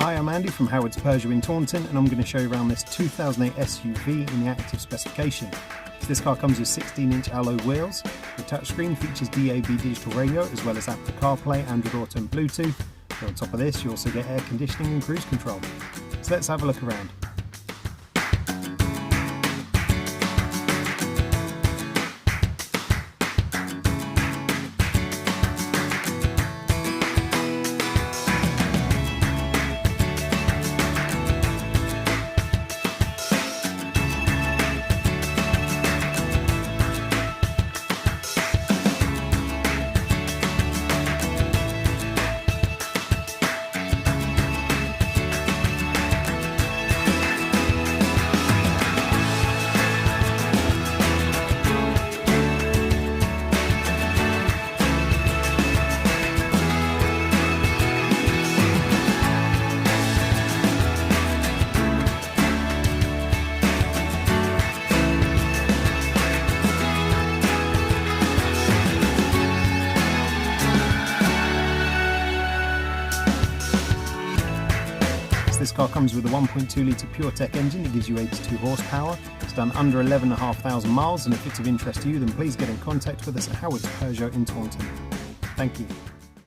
Hi, I'm Andy from Howard's Peugeot in Taunton, and I'm going to show you around this 2008 SUV in the active specification. This car comes with 16-inch alloy wheels. The touchscreen features DAB digital radio as well as Apple CarPlay, Android Auto and Bluetooth. And on top of this you also get air conditioning and cruise control. So let's have a look around. This car comes with a 1.2 litre PureTech engine that gives you 82 horsepower. It's done under 11,500 miles, and if it's of interest to you, then please get in contact with us at Howard's Peugeot in Taunton. Thank you.